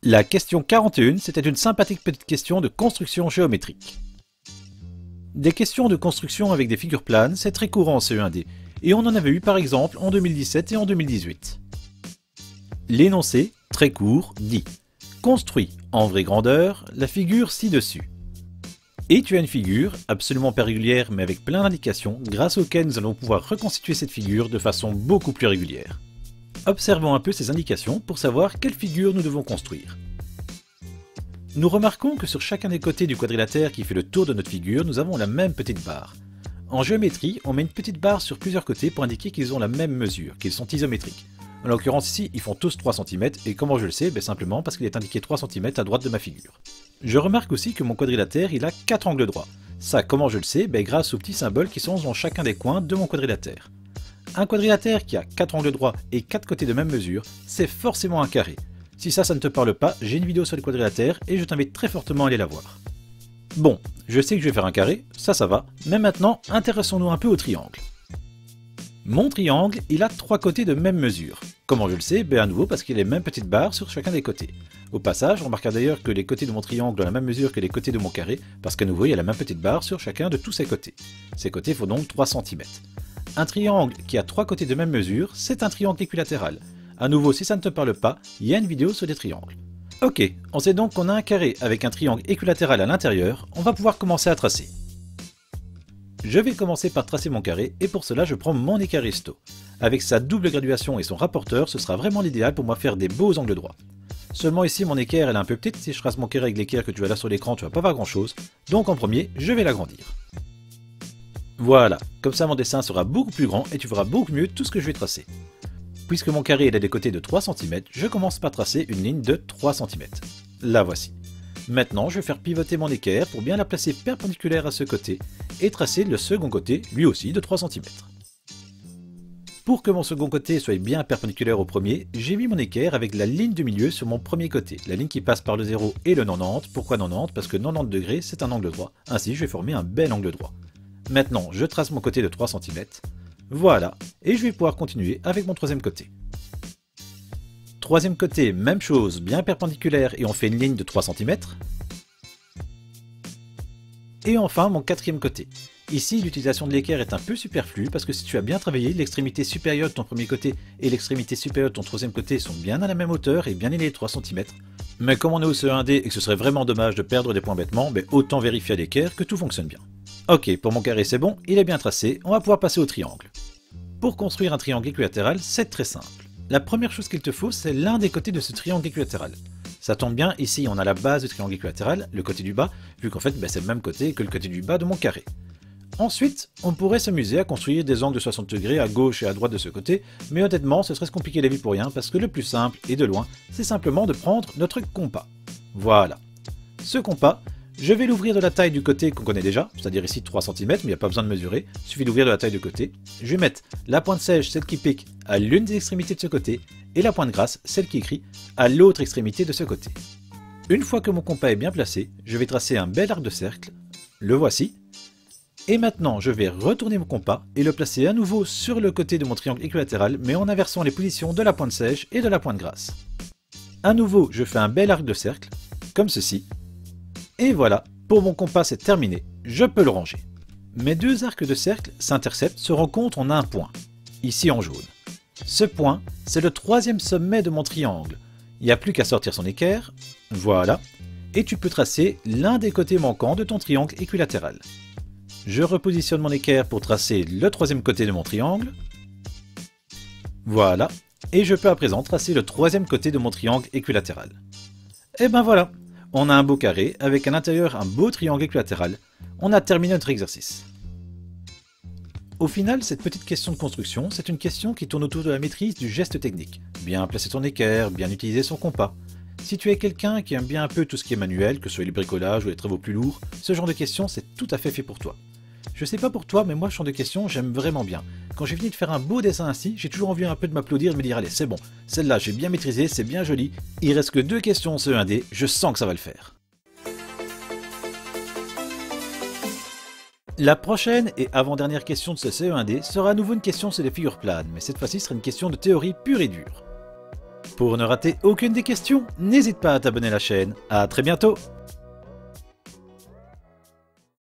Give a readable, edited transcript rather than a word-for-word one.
La question 41, c'était une sympathique petite question de construction géométrique. Des questions de construction avec des figures planes, c'est très courant en CE1D, et on en avait eu par exemple en 2017 et en 2018. L'énoncé, très court, dit « Construis en vraie grandeur la figure ci-dessus ». Et tu as une figure, absolument pas régulière mais avec plein d'indications, grâce auxquelles nous allons pouvoir reconstituer cette figure de façon beaucoup plus régulière. Observons un peu ces indications pour savoir quelle figure nous devons construire. Nous remarquons que sur chacun des côtés du quadrilatère qui fait le tour de notre figure, nous avons la même petite barre. En géométrie, on met une petite barre sur plusieurs côtés pour indiquer qu'ils ont la même mesure, qu'ils sont isométriques. En l'occurrence ici, ils font tous 3 cm, et comment je le sais? Simplement parce qu'il est indiqué 3 cm à droite de ma figure. Je remarque aussi que mon quadrilatère, il a 4 angles droits. Ça, comment je le sais? Grâce aux petits symboles qui sont dans chacun des coins de mon quadrilatère. Un quadrilatère qui a 4 angles droits et 4 côtés de même mesure, c'est forcément un carré. Si ça ne te parle pas, j'ai une vidéo sur les quadrilatères et je t'invite très fortement à aller la voir. Bon, je sais que je vais faire un carré, ça va, mais maintenant, intéressons-nous un peu au triangle. Mon triangle, il a 3 côtés de même mesure. Comment je le sais? À nouveau parce qu'il y a les mêmes petites barres sur chacun des côtés. Au passage, remarquez d'ailleurs que les côtés de mon triangle ont la même mesure que les côtés de mon carré, parce qu'à nouveau il y a la même petite barre sur chacun de tous ses côtés. Ces côtés font donc 3 cm. Un triangle qui a 3 côtés de même mesure, c'est un triangle équilatéral. À nouveau, si ça ne te parle pas, il y a une vidéo sur les triangles. Ok, on sait donc qu'on a un carré avec un triangle équilatéral à l'intérieur, on va pouvoir commencer à tracer. Je vais commencer par tracer mon carré et pour cela je prends mon équerre Risto. Avec sa double graduation et son rapporteur, ce sera vraiment l'idéal pour moi faire des beaux angles droits. Seulement ici mon équerre elle est un peu petite, si je trace mon carré avec l'équerre que tu as là sur l'écran tu vas pas voir grand chose, donc en premier je vais l'agrandir. Voilà, comme ça mon dessin sera beaucoup plus grand et tu verras beaucoup mieux tout ce que je vais tracer. Puisque mon carré il a des côtés de 3 cm, je commence par tracer une ligne de 3 cm. La voici. Maintenant, je vais faire pivoter mon équerre pour bien la placer perpendiculaire à ce côté et tracer le second côté, lui aussi de 3 cm. Pour que mon second côté soit bien perpendiculaire au premier, j'ai mis mon équerre avec la ligne du milieu sur mon premier côté, la ligne qui passe par le 0 et le 90. Pourquoi 90? Parce que 90 degrés c'est un angle droit, ainsi je vais former un bel angle droit. Maintenant, je trace mon côté de 3 cm. Voilà, et je vais pouvoir continuer avec mon troisième côté. Troisième côté, même chose, bien perpendiculaire et on fait une ligne de 3 cm. Et enfin mon quatrième côté. Ici l'utilisation de l'équerre est un peu superflue parce que si tu as bien travaillé, l'extrémité supérieure de ton premier côté et l'extrémité supérieure de ton troisième côté sont bien à la même hauteur et bien alignés les 3 cm. Mais comme on est au CE1D et que ce serait vraiment dommage de perdre des points bêtement, autant vérifier à l'équerre que tout fonctionne bien. Ok, pour mon carré c'est bon, il est bien tracé, on va pouvoir passer au triangle. Pour construire un triangle équilatéral, c'est très simple. La première chose qu'il te faut, c'est l'un des côtés de ce triangle équilatéral. Ça tombe bien, ici on a la base du triangle équilatéral, le côté du bas, vu qu'en fait c'est le même côté que le côté du bas de mon carré. Ensuite, on pourrait s'amuser à construire des angles de 60 degrés à gauche et à droite de ce côté, mais honnêtement ce serait se compliquer la vie pour rien, parce que le plus simple, et de loin, c'est simplement de prendre notre compas. Voilà. Ce compas, je vais l'ouvrir de la taille du côté qu'on connaît déjà, c'est-à-dire ici 3 cm, mais il n'y a pas besoin de mesurer, il suffit d'ouvrir de la taille de côté. Je vais mettre la pointe sèche, celle qui pique, à l'une des extrémités de ce côté, et la pointe grasse, celle qui écrit, à l'autre extrémité de ce côté. Une fois que mon compas est bien placé, je vais tracer un bel arc de cercle, le voici, et maintenant je vais retourner mon compas et le placer à nouveau sur le côté de mon triangle équilatéral, mais en inversant les positions de la pointe sèche et de la pointe grasse. À nouveau, je fais un bel arc de cercle, comme ceci, et voilà, pour mon compas c'est terminé, je peux le ranger. Mes deux arcs de cercle s'interceptent, se rencontrent en un point, ici en jaune. Ce point, c'est le troisième sommet de mon triangle. Il n'y a plus qu'à sortir son équerre, voilà, et tu peux tracer l'un des côtés manquants de ton triangle équilatéral. Je repositionne mon équerre pour tracer le troisième côté de mon triangle, voilà, et je peux à présent tracer le troisième côté de mon triangle équilatéral. Et ben voilà, on a un beau carré avec à l'intérieur un beau triangle équilatéral. On a terminé notre exercice. Au final, cette petite question de construction, c'est une question qui tourne autour de la maîtrise du geste technique. Bien placer son équerre, bien utiliser son compas. Si tu es quelqu'un qui aime bien un peu tout ce qui est manuel, que ce soit les bricolages ou les travaux plus lourds, ce genre de questions c'est tout à fait fait pour toi. Je sais pas pour toi, mais moi ce genre de questions j'aime vraiment bien. Quand j'ai fini de faire un beau dessin ainsi, j'ai toujours envie un peu de m'applaudir et de me dire allez c'est bon, celle-là j'ai bien maîtrisé, c'est bien joli, il reste que 2 questions en CE1D, je sens que ça va le faire. La prochaine et avant-dernière question de ce CE1D sera à nouveau une question sur les figures planes, mais cette fois-ci sera une question de théorie pure et dure. Pour ne rater aucune des questions, n'hésite pas à t'abonner à la chaîne. À très bientôt!